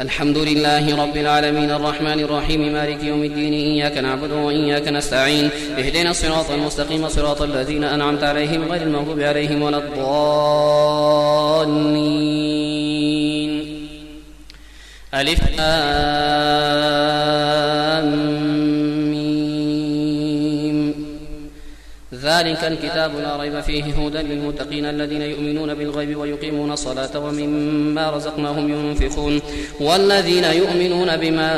الحمد لله رب العالمين الرحمن الرحيم مالك يوم الدين إياك نعبد وإياك نستعين اهدنا الصراط المستقيم صراط الذين أنعمت عليهم غير المغضوب عليهم ولا الضالين. ألف ذلك الكتاب لا ريب فيه هدى للمتقين الذين يؤمنون بالغيب ويقيمون الصلاة ومما رزقناهم ينفقون والذين يؤمنون بما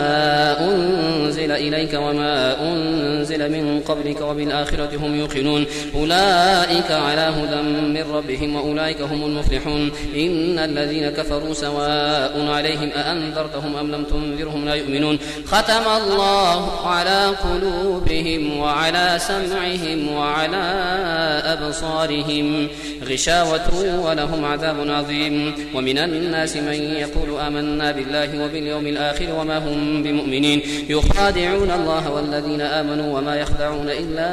أنزل إليك وما أنزل من قبلك وبالآخرة هم يوقنون أولئك على هدى من ربهم وأولئك هم المفلحون. إن الذين كفروا سواء عليهم أأنذرتهم أم لم تنذرهم لا يؤمنون. ختم الله على قلوبهم وعلى سمعهم وعلى أبصارهم غشاوة ولهم عذاب عظيم. ومن الناس من يقول آمنا بالله وباليوم الآخر وما هم بمؤمنين يخادعون الله والذين آمنوا وما يخدعون إلا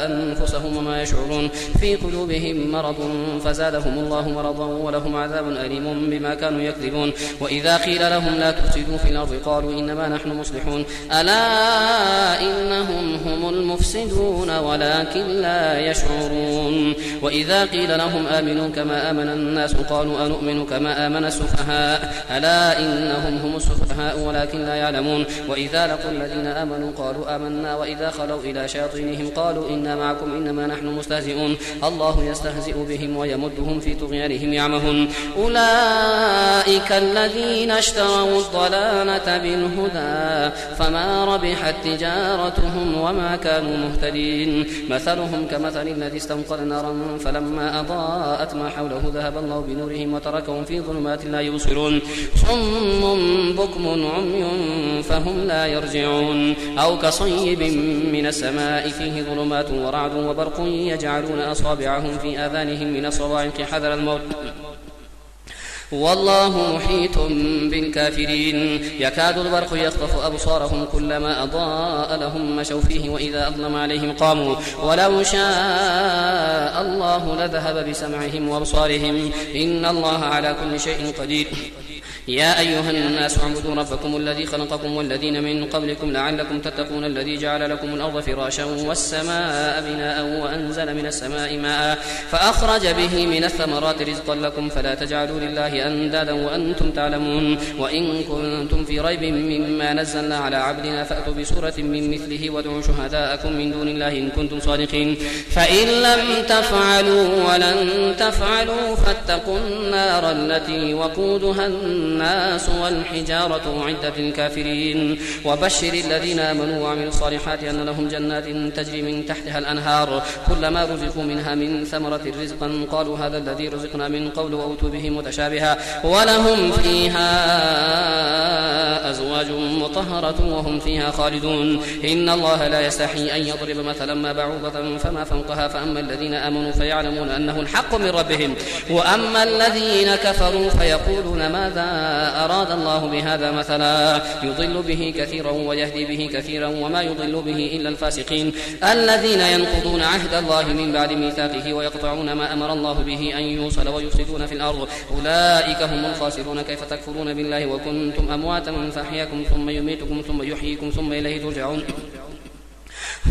أنفسهم وما يشعرون في قلوبهم مرض فزادهم الله مرضا ولهم عذاب أليم بما كانوا يكذبون. وإذا قيل لهم لا تفسدوا في الأرض قالوا إنما نحن مصلحون ألا إنهم هم المفسدون ولكن لا يشعرون. وإذا قيل لهم آمنوا كما آمن الناس قالوا أنؤمن كما آمن السفهاء ألا إنهم هم السفهاء ولكن لا يعلمون. وإذا لقوا الذين آمنوا قالوا آمنا وإذا خلوا إلى شياطينهم قالوا إنا معكم إنما نحن مستهزئون الله يستهزئ بهم ويمدهم في طغيانهم يعمهون. أولئك الذين اشتروا الضلالة بالهدى فما ربحت تجارتهم وما كانوا مهتدين. مثلهم كمثل الذي استنقذ نارا فلما أضاءت ما حوله ذهب الله بنورهم وتركهم في ظلمات لا يبصرون صم بكم عمي فهم لا يرجعون. أو كصيب من السماء فيه ظلمات ورعد وبرق يجعلون أصابعهم في آذانهم من الصواعق حذر الموت والله محيط بالكافرين. يكاد البرق يخطف أبصارهم كلما أضاء لهم مشوا فيه وإذا أظلم عليهم قاموا ولو شاء الله لذهب بسمعهم وأبصارهم إن الله على كل شيء قدير. يا أيها الناس اعبدوا ربكم الذي خلقكم والذين من قبلكم لعلكم تتقون الذي جعل لكم الأرض فراشا والسماء بناء وأنزل من السماء ماء فأخرج به من الثمرات رزقا لكم فلا تجعلوا لله أندادا وأنتم تعلمون. وإن كنتم في ريب مما نزلنا على عبدنا فأتوا بسورة من مثله وادعوا شهداءكم من دون الله إن كنتم صادقين. فإن لم تفعلوا ولن تفعلوا فاتقوا النار التي وقودها الناس والحجارة أعدت للكافرين. وبشر الذين آمنوا وعملوا الصالحات أن لهم جنات تجري من تحتها الأنهار كلما رزقوا منها من ثمرة رزقا قالوا هذا الذي رزقنا من قبل وأوتوا به متشابها ولهم فيها أزواج مطهرة وهم فيها خالدون. إن الله لا يستحي أن يضرب مثلا ما بعوضة فما فوقها فأما الذين آمنوا فيعلمون أنه الحق من ربهم وأما الذين كفروا فيقولون ماذا أراد الله بهذا مثلا يضل به كثيرا ويهدي به كثيرا وما يضل به إلا الفاسقين الذين ينقضون عهد الله من بعد ميثاقه ويقطعون ما أمر الله به أن يوصل ويفسدون في الأرض أولئك هم الخاسرون. كيف تكفرون بالله وكنتم أمواتا فأحياكم ثم يميتكم ثم يحييكم ثم إليه ترجعون.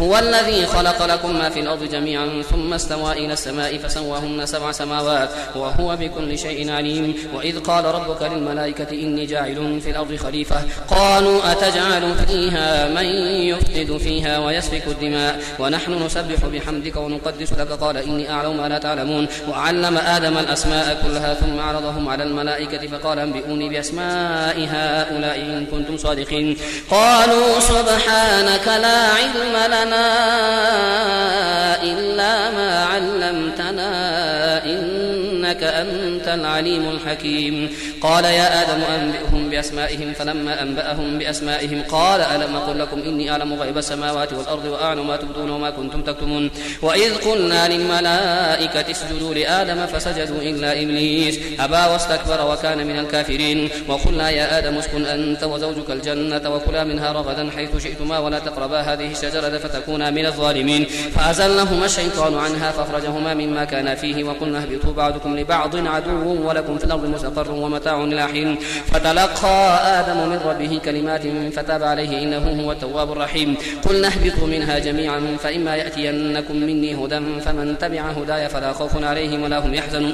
هو الذي خلق لكم ما في الأرض جميعا ثم استوى إلى السماء فسواهن 7 سماوات وهو بكل شيء عليم. وإذ قال ربك للملائكة إني جاعل في الأرض خليفة قالوا أتجعل فيها من يفسد فيها ويسفك الدماء ونحن نسبح بحمدك ونقدس لك قال إني أعلم ما لا تعلمون. وعلم آدم الأسماء كلها ثم عرضهم على الملائكة فقال انبئوني بأسماء هؤلاء إن كنتم صادقين. قالوا سبحانك لا علم لنا إلا ما علمتنا إنك أنت العليم الحكيم. قال يا آدم أنبئهم بأسمائهم فلما أنبأهم بأسمائهم قال ألم أقل لكم إني أعلم غيب السماوات والأرض وأعلم ما تبدون وما كنتم تكتمون. وإذ قلنا للملائكة اسجدوا لآدم فسجدوا إلا إبليس أبى واستكبر وكان من الكافرين. وقلنا يا آدم اسكن أنت وزوجك الجنة وكلا منها رغدا حيث شئتما ولا تقربا هذه الشجرة فتكونا من الظالمين. فأزلهما الشيطان عنها فأخرجهما مما كان فيه وقلنا اهبطوا بعضكم لبعض لبعض عدو ولكم في الأرض مستقر ومتاع إلى حين. فتلقى آدم من ربه كلمات فتاب عليه إنه هو التواب الرحيم. قلنا اهبطوا منها جميعا فإما يأتينكم مني هدى فمن تبع هداي فلا خوف عليهم ولا هم يحزنون.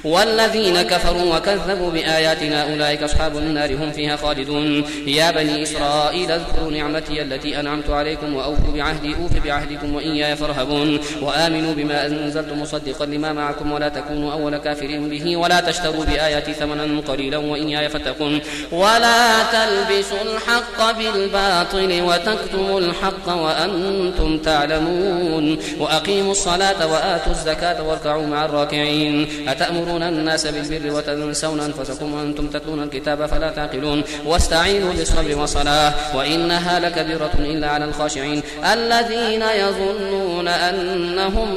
والذين كفروا وكذبوا بآياتنا أولئك أصحاب النار هم فيها خالدون. يا بني إسرائيل اذكروا نعمتي التي أنعمت عليكم وأوفوا بعهدي أوف بعهدكم وإياي فارهبون. وآمنوا بما أنزلت مصدقا لما معكم ولا تكونوا أول كافر به ولا تشتروا بآياتي ثمنا قليلا وإياي فاتقون. ولا تلبسوا الحق بالباطل وتكتموا الحق وأنتم تعلمون. وأقيموا الصلاة وآتوا الزكاة واركعوا مع الراكعين. أتأمرون الناس بالبر وتنسون أنفسكم وأنتم تتلون الكتاب فلا تعقلون. واستعينوا بالصبر والصلاة وإنها لكبيرة إلا على الخاشعين الذين يظنون أنهم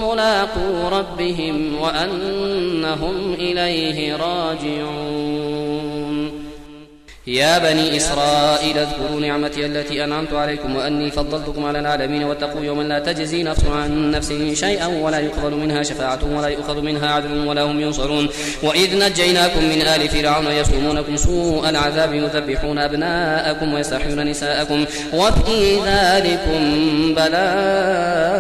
ملاقو ربهم وأنهم إليه راجعون. يا بني إسرائيل اذكروا نعمتي التي أنعمت عليكم وأني فضلتكم على العالمين واتقوا يوما لا تجزي نفس عن نفس شيئا ولا يقبل منها شفاعة ولا يؤخذ منها عدل ولا هم ينصرون. وإذ نجيناكم من آل فرعون يسومونكم سوء العذاب يذبحون أبناءكم ويستحيون نساءكم وفي ذلكم بلاء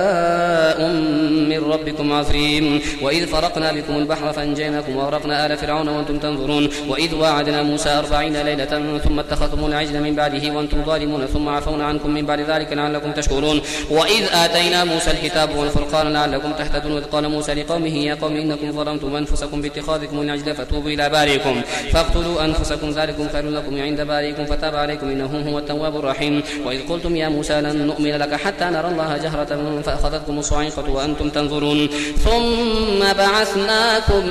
من ربكم عظيم. وإذ فرقنا بكم البحر فأنجيناكم وأغرقنا آل فرعون وأنتم تنظرون. وإذ واعدنا موسى 40 ليلة ثم اتخذتم العجل من بعده وأنتم ظالمون ثم عفونا عنكم من بعد ذلك لعلكم تشكرون. وإذ آتينا موسى الكتاب والفرقان لعلكم تهتدون. وإذ قال موسى لقومه يا قوم إنكم ظلمتم أنفسكم باتخاذكم العجل فتوبوا إلى بارئكم فاقتلوا أنفسكم ذلكم خير لكم عند بارئكم فتاب عليكم إنه هو التواب الرحيم. وإذ قلتم يا موسى لن نؤمن لك حتى نرى الله جهرة فأخذتكم الصاعقة وأنتم تنظرون. ثم بعثناكم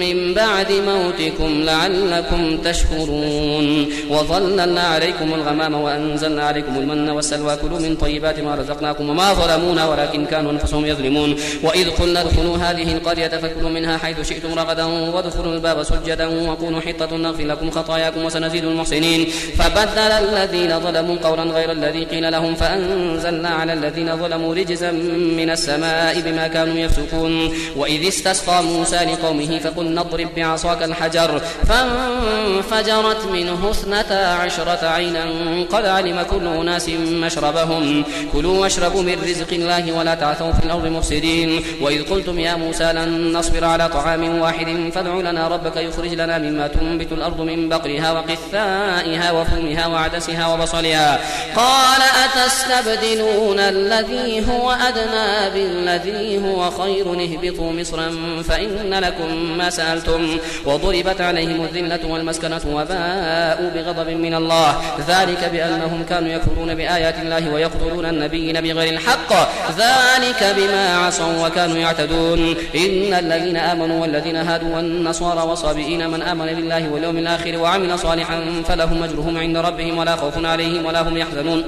من بعد موتكم لعلكم تشكرون. وظللنا عليكم الغمام وأنزلنا عليكم المن والسلوى كلوا من طيبات ما رزقناكم وما ظلمونا ولكن كانوا أنفسهم يظلمون. وإذ قلنا ادخلوا هذه القرية فكلوا منها حيث شئتم رغدا وادخلوا الباب سجدا وقولوا حطة نغفر لكم خطاياكم وسنزيد المحسنين. فبدل الذين ظلموا قولا غير الذي قيل لهم فأنزلنا على الذين ظلموا رجزا من السماء بما كانوا يفسقون. وإذ استسقى موسى لقومه فقلنا اضرب بعصاك الحجر فانفجرت منه 12 عينا قد علم كل أناس مشربهم كلوا واشربوا من رزق الله ولا تعثوا في الأرض مفسدين. وإذ قلتم يا موسى لن نصبر على طعام واحد فادع لنا ربك يخرج لنا مما تنبت الأرض من بقلها وقثائها وفومها وعدسها وبصلها قال أتستبدلون الذي هو أدنى بالذي هو خير اهبطوا مصرا فإن لكم ما سألتم وضربت عليهم الذلة والمسكنة وباءوا بغضب من الله ذلك بأنهم كانوا يكفرون بآيات الله ويقتلون النبيين بغير الحق ذلك بما عصوا وكانوا يعتدون. إن الذين آمنوا والذين هادوا والنصارى والصابئين من آمن بالله واليوم الآخر وعمل صالحا فلهم أجرهم عند ربهم ولا خوف عليهم ولا هم يحزنون.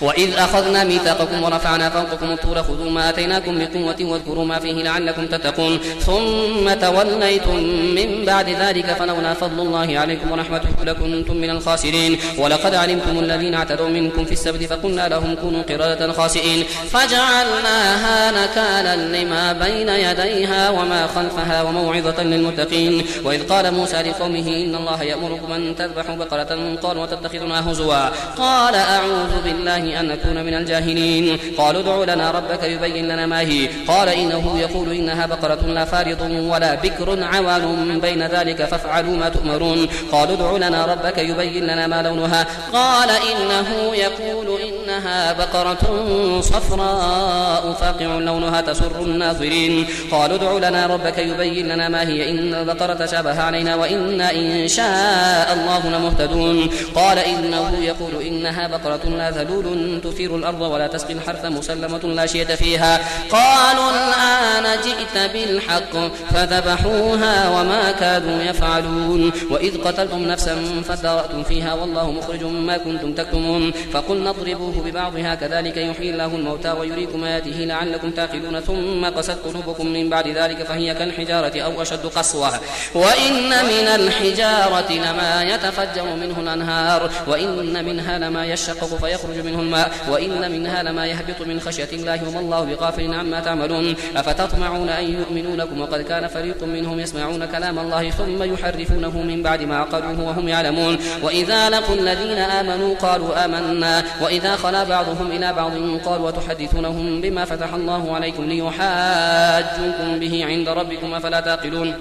وإذ أخذنا ميثاقكم ورفعنا فوقكم الطور خذوا ما آتيناكم بقوة واذكروا ما فيه لعلكم تتقون ثم توليتم من بعد ذلك فلولا فضل الله عليكم ورحمته لكنتم من الخاسرين. ولقد علمتم الذين اعتدوا منكم في السبت فقلنا لهم كونوا قردة خاسئين فجعلناها نكالا لما بين يديها وما خلفها وموعظة للمتقين. وإذ قال موسى لقومه إن الله يأمركم أن تذبحوا بقرة قالوا وتتخذنا هزوا قال أعوذ بالله أن نكون من الجاهلين. قالوا ادع لنا ربك يبين لنا ما هي قال إنه يقول إنها بقرة لا فارض ولا بكر عوان بين ذلك فافعلوا ما تؤمرون. قالوا ادع لنا ربك يبين لنا ما لونها قال إنه يقول إنها بقرة صفراء فاقع لونها تسر الناظرين. قالوا ادع لنا ربك يبين لنا ما هي إن البقرة شابه علينا وإنا إن شاء الله لمهتدون. قال إنه يقول إنها بقرة لا ذلول تثير الأرض ولا تسقي الحرث مسلمة لا شية فيها قالوا الآن جئت بالحق فذبحوها وما كادوا يفعلون. وإذ قتلتم نفسا فادارأتم فيها والله مخرج ما كنتم تكتمون فقلنا اضربوه ببعضها كذلك يحيي الله الموتى ويريكم آياته لعلكم تعقلون ثم قست قلوبكم من بعد ذلك فهي كالحجارة أو أشد قسوة وإن من الحجارة لما يتفجر منه الأنهار وإن منها لما يشقق فيخرج منه الماء وإن منها لما يهبط من خشية الله وما الله بغافل عما تعملون أفتطمعون أن يؤمنوا لكم وقد كان فريق منهم يسمعون كلام الله ثم يحرفونه من بعد ما عقلوه وهم يعلمون وإذا لقوا الذين آمنوا قالوا آمنا وإذا خلا بعضهم إلى بعض قالوا وتحدثونهم بما فتح الله عليكم ليحاجوكم به عند ربكم أفلا تعقلون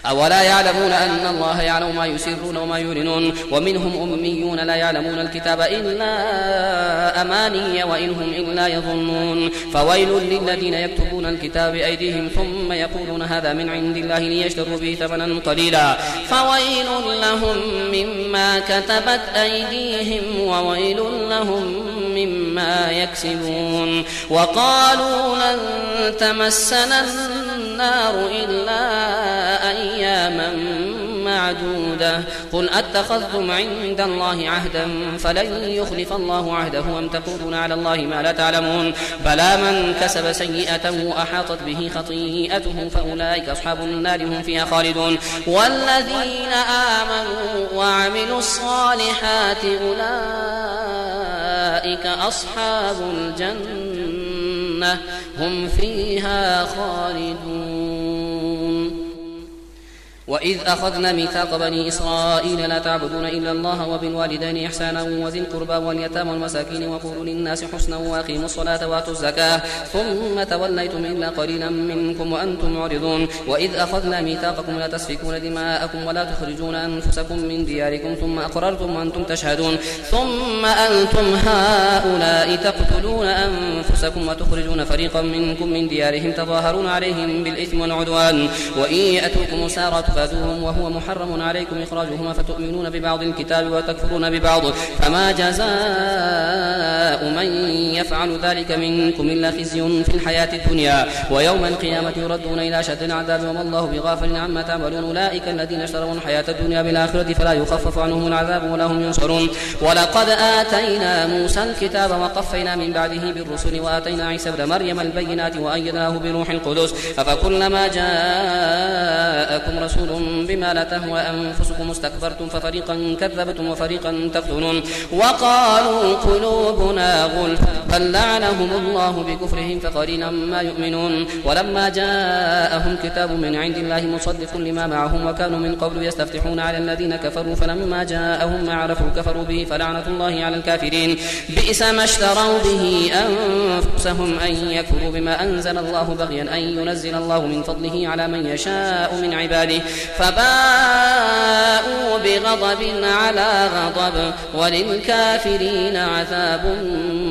أولا يعلمون أن الله يعلم ما يسرون وما يعلنون ومنهم أميون لا يعلمون الكتاب إلا أماني وإن هم إلا يظنون فويل للذين يكتبون الكتاب بأيديهم ثم يقولون هذا من عند الله ليشتروا به ثمنا قليلا فويل لهم مما كتبت أيديهم وويل لهم مما يكسبون وقالوا لن تمسنا النار إلا أياما معدودة قل أتخذتم عند الله عهدا فلن يخلف الله عهده أم تقولون على الله ما لا تعلمون بلى من كسب سيئة وأحاطت به خطيئته فأولئك أصحاب النار هم فيها خالدون والذين آمنوا وعملوا الصالحات أولئك أصحاب الجنة هم فيها خالدون وإذ أخذنا ميثاق بني إسرائيل لا تعبدون إلا الله وبالوالدين إحسانا وذي القربى واليتامى والمساكين وقولوا للناس حسنا وأقيموا الصلاة وآتوا الزكاة ثم توليتم إلا قليلا منكم وأنتم معرضون وإذ أخذنا ميثاقكم لا تسفكون دماءكم ولا تخرجون أنفسكم من دياركم ثم أقررتم وأنتم تشهدون ثم أنتم هؤلاء تقتلون أنفسكم وتخرجون فريقا منكم من ديارهم تظاهرون عليهم بالإثم والعدوان وإن يأتوكم سارة فاتوهم وهو محرم عليكم إخراجهما فتؤمنون ببعض الكتاب وتكفرون ببعض فما جزاء من يفعل ذلك منكم إلا خزي في الحياة الدنيا ويوم القيامة يردون إلى أشد العذاب وما الله بغافل عما تعملون أولئك الذين اشتروا الحياة الدنيا بالآخرة فلا يخفف عنهم العذاب ولا هم ينصرون ولقد آتينا موسى الكتاب وقفينا من بعده بالرسل وآتينا عيسى ابن مريم البينات وأيدناه بروح القدس أفكلما جاءكم رسول بما لا تهوى أنفسكم استكبرتم ففريقا كذبتم وفريقا تقتلون وقالوا قلوبنا غلف بل لعنهم الله بكفرهم فقليلا ما يؤمنون ولما جاءهم كتاب من عند الله مصدق لما معهم وكانوا من قبل يستفتحون على الذين كفروا فلما جاءهم ما عرفوا كفروا به فلعنة الله على الكافرين بئس ما اشتروا به أنفسهم أن يكفروا بما أنزل الله بغيا أن ينزل الله من فضله على من يشاء من عباده فباءوا بغضب على غضب وللكافرين عذاب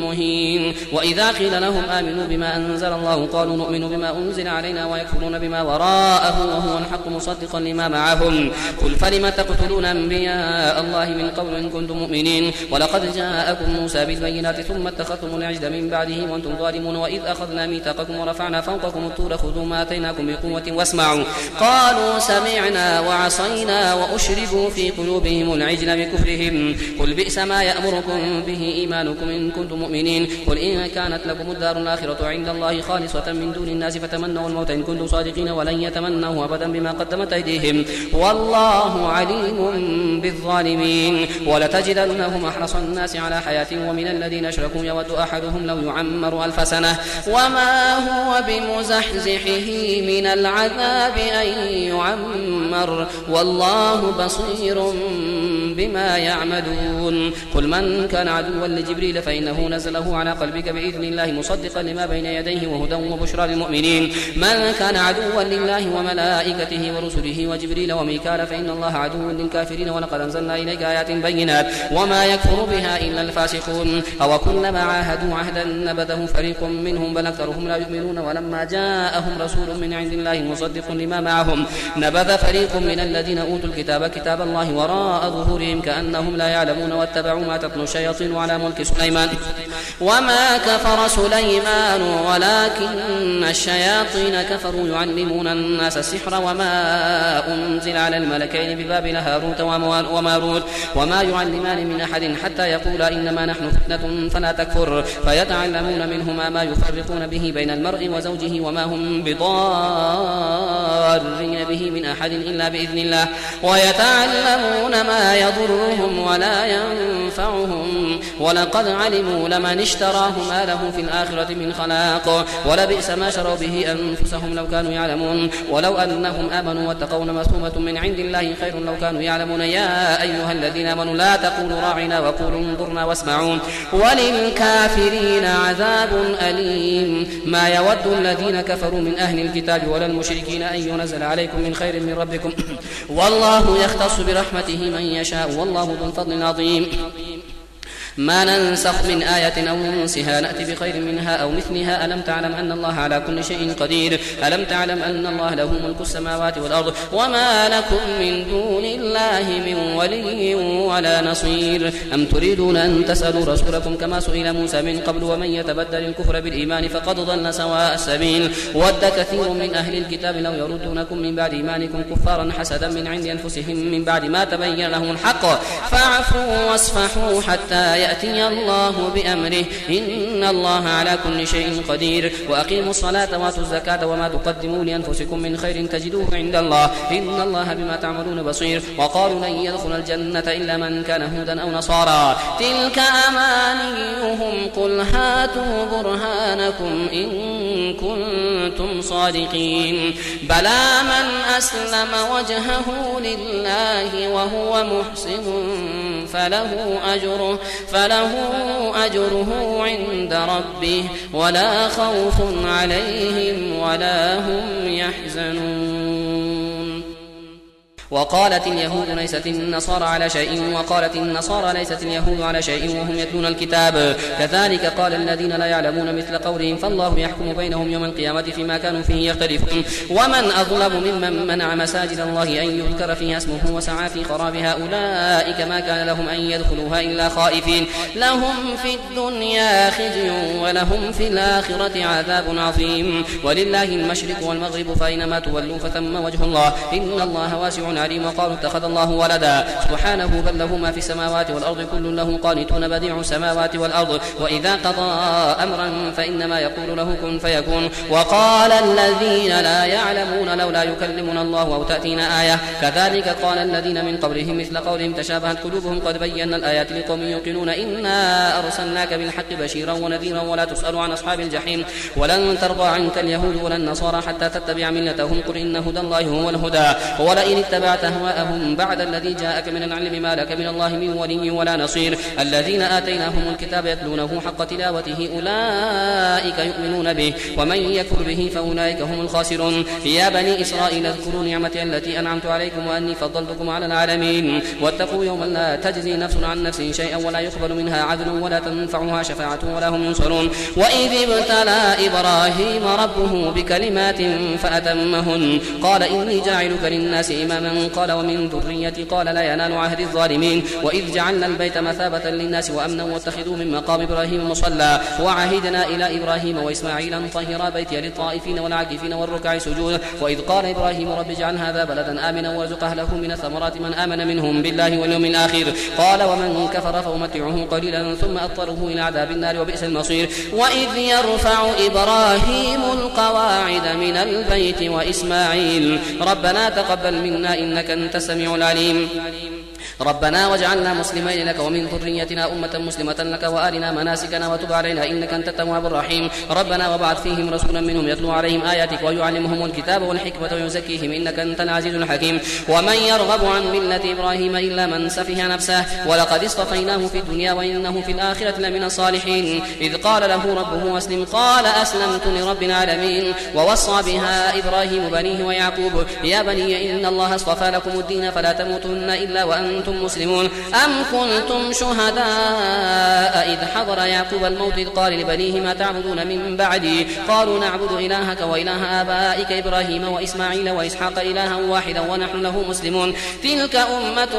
مهين وإذا قيل لهم آمنوا بما أنزل الله قالوا نؤمن بما أنزل علينا ويكفرون بما وراءه وهو الحق مصدقا لما معهم قل فلم تقتلون أنبياء الله من قبل إن كنتم مؤمنين ولقد جاءكم موسى بالبينات ثم اتخذتم العجل من بعده وأنتم ظالمون وإذ أخذنا ميثاقكم ورفعنا فوقكم الطور خذوا ما آتيناكم بقوة واسمعوا قالوا سمعنا وعصينا وأشربوا في قلوبهم العجل بكفرهم قل بئس ما يأمركم به إيمانكم إن كنتم مؤمنين قل إن كانت لكم الدار الآخرة عند الله خالصة من دون الناس فتمنوا الموت إن كنتم صادقين ولن يتمنوا أبدا بما قدمت أيديهم والله عليم بالظالمين ولتجدنهم أحرص الناس على حياة ومن الذين أشركوا يود أحدهم لو يعمر 1000 سنة وما هو بمزحزحه من العذاب أن يعمر والله بصير بما يعملون قل من كان عدوا لجبريل فإنه نزله على قلبك بإذن الله مصدقا لما بين يديه وهدى وبشرى للمؤمنين من كان عدوا لله وملائكته ورسله وجبريل وميكال فإن الله عدو للكافرين ولقد أنزلنا إليك آيات بينات وما يكفر بها إلا الفاسقون أو كلما عاهدوا عهدا نبذه فريق منهم بل أكثرهم لا يؤمنون ولما جاءهم رسول من عند الله مصدق لما معهم نبذ فريق من الذين أوتوا الكتاب كتاب الله وراء ظهورهم كأنهم لا يعلمون واتبعوا ما تتلو الشياطين على ملك سليمان وما كفر سليمان ولكن الشياطين كفروا يعلمون الناس السحر وما أنزل على الملكين ببابل هاروت وماروت وما يعلمان من أحد حتى يقولا إنما نحن فتنة فلا تكفر فيتعلمون منهما ما يفرقون به بين المرء وزوجه وما هم بضارين به من أحد إلا بإذن الله ويتعلمون ما يضرهم ولا ينفعهم ولقد علموا لمن اشتراه ما له في الآخرة من خلاق ولبئس ما شروا به أنفسهم لو كانوا يعلمون ولو أنهم آمنوا واتقوا لمثوبة من عند الله خير لو كانوا يعلمون يا أيها الذين آمنوا لا تقولوا راعنا وقولوا انظرنا واسمعوا وللكافرين عذاب أليم ما يود الذين كفروا من أهل الكتاب ولا المشركين أن ينزل عليكم من خير من ربكم والله يختص برحمته من يشاء والله ذو الفضل العظيم ما ننسخ من آية أو ننسها نأتي بخير منها أو مثلها ألم تعلم أن الله على كل شيء قدير ألم تعلم أن الله له ملك السماوات والأرض وما لكم من دون الله من ولي ولا نصير أم تريدون أن تسألوا رسولكم كما سئل موسى من قبل ومن يتبدل الكفر بالإيمان فقد ضل سواء السبيل ود كثير من أهل الكتاب لو يردونكم من بعد إيمانكم كفارا حسدا من عند أنفسهم من بعد ما تبين لهم الحق فاعفوا واصفحوا حتى يأتي الله بأمره إن الله على كل شيء قدير وأقيموا الصلاة وآتوا الزكاة وما تقدموا لأنفسكم من خير تجدوه عند الله إن الله بما تعملون بصير وقالوا لن يدخل الجنة إلا من كان هودا أو نصارى تلك أمانيهم قل هاتوا برهانكم إن كنتم صادقين بلى من أسلم وجهه لله وهو محسن فله أجره عند ربه ولا خوف عليهم ولا هم يحزنون وقالت اليهود ليست النصارى على شيء وقالت النصارى ليست اليهود على شيء وهم يتلون الكتاب كذلك قال الذين لا يعلمون مثل قولهم فالله يحكم بينهم يوم القيامة فيما كانوا فيه يختلفون ومن أظلم ممن منع مساجد الله أن يذكر فيها اسمه وسعى في خرابها أولئك ما كان لهم أن يدخلوها إلا خائفين لهم في الدنيا خزي ولهم في الآخرة عذاب عظيم ولله المشرق والمغرب فأينما تولوا فثم وجه الله إن الله واسع عليم وقالوا اتخذ الله ولدا سبحانه بل له ما في السماوات والأرض كل له قانتون بديع السماوات والأرض وإذا قضى أمرا فإنما يقول له كن فيكون وقال الذين لا يعلمون لولا يكلمنا الله أو تأتينا آية كذلك قال الذين من قبلهم مثل قولهم تشابهت قلوبهم قد بينا الآيات لقوم يوقنون إنا أرسلناك بالحق بشيرا ونذيرا ولا تسأل عن أصحاب الجحيم ولن ترضى عنك اليهود ولا النصارى حتى تتبع ملتهم قل إن هدى الله هو الهدى ولئن اتبعت أهواءهم بعد الذي جاءك من العلم ما لك من الله من ولي ولا نصير الذين آتيناهم الكتاب يتلونه حق تلاوته أولئك يؤمنون به ومن يكفر به فأولئك هم الخاسرون يا بني إسرائيل اذكروا نعمتي التي أنعمت عليكم وأني فضلتكم على العالمين واتقوا يوما لا تجزي نفس عن نفس شيئا ولا يقبل منها عدل ولا تنفعها شفاعة ولا هم ينصرون وإذ ابتلى إبراهيم ربه بكلمات فأتمهن قال إني جاعلك للناس إماما قال ومن ذريتي قال لا ينال عهد الظالمين وإذ جعلنا البيت مثابة للناس وأمنا واتخذوا من مقام إبراهيم مصلى وعهدنا إلى إبراهيم وإسماعيل أن طهرا بيتي للطائفين والعاكفين والركع سجود وإذ قال إبراهيم رب اجعل هذا بلدا آمنا وارزق أهله من الثمرات من آمن منهم بالله واليوم الآخر قال ومن كفر فأمتعه قليلا ثم أضطره إلى عذاب النار وبئس المصير وإذ يرفع إبراهيم القواعد من البيت وإسماعيل ربنا تقبل منا إنك أنت السميع العليم ربنا واجعلنا مسلمين لك ومن ذريتنا أمة مسلمة لك وأرنا مناسكنا وتب علينا إنك أنت التواب الرحيم ربنا وابعث فيهم رسولا منهم يتلو عليهم آياتك ويعلمهم الكتاب والحكمة ويزكيهم إنك أنت العزيز الحكيم ومن يرغب عن ملة إبراهيم إلا من سفه نفسه ولقد اصطفيناه في الدنيا وإنه في الآخرة لمن الصالحين إذ قال له ربه أسلم قال أسلمت لرب العالمين ووصى بها إبراهيم بنيه ويعقوب يا بني إن الله اصطفى لكم الدين فلا تموتن إلا وأنتم وأنتم مسلمون أم كنتم شهداء إذ حضر يعقوب الموت إذ قال لبنيه ما تعبدون من بعدي قالوا نعبد إلهك وإله آبائك إبراهيم وإسماعيل وإسحاق إلها واحدا ونحن له مسلمون تلك أمة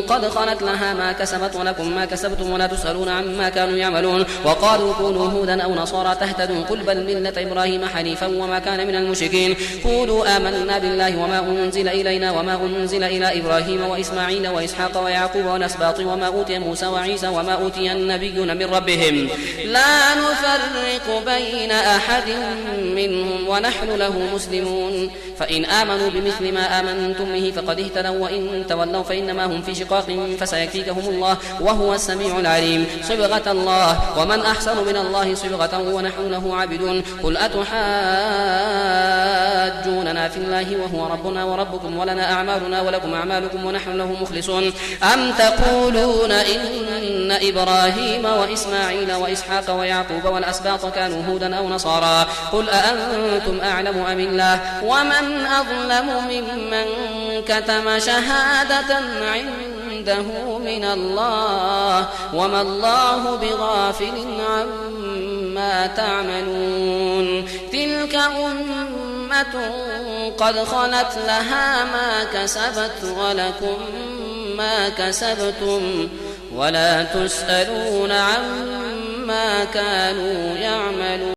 قد خلت لها ما كسبت ولكم ما كسبتم ولا تسألون عما كانوا يعملون وقالوا كونوا هودا أو نصارى تهتدوا قل بل ملة إبراهيم حنيفا وما كان من المشركين قولوا آمنا بالله وما أنزل إلينا وما أنزل إلى إبراهيم وإسماعيل وإسحاق ويعقوب والأسباط وما أوتي موسى وعيسى وما أوتي النبيون من ربهم لا نفرق بين أحد منهم ونحن له مسلمون فإن آمنوا بمثل ما آمنتم به فقد اهتدوا وإن تولوا فإنما هم في شقاق فسيكفيكهم الله وهو السميع العليم صبغة الله ومن أحسن من الله صبغة ونحن له عابدون قل أتحاجوننا في الله وهو ربنا وربكم ولنا أعمالنا ولكم أعمالكم ونحن له مخلصون أم تقولون إن إبراهيم وإسماعيل وإسحاق ويعقوب والأسباط كانوا هودا أو نصارى قل أأنتم أعلم أم الله ومن أظلم ممن كتم شهادة عنده من الله وما الله بغافل عما تعملون تلك أمة قد خلت لها ما كسبت ولكم ما كسبتم ولا تسألون عما كانوا يعملون.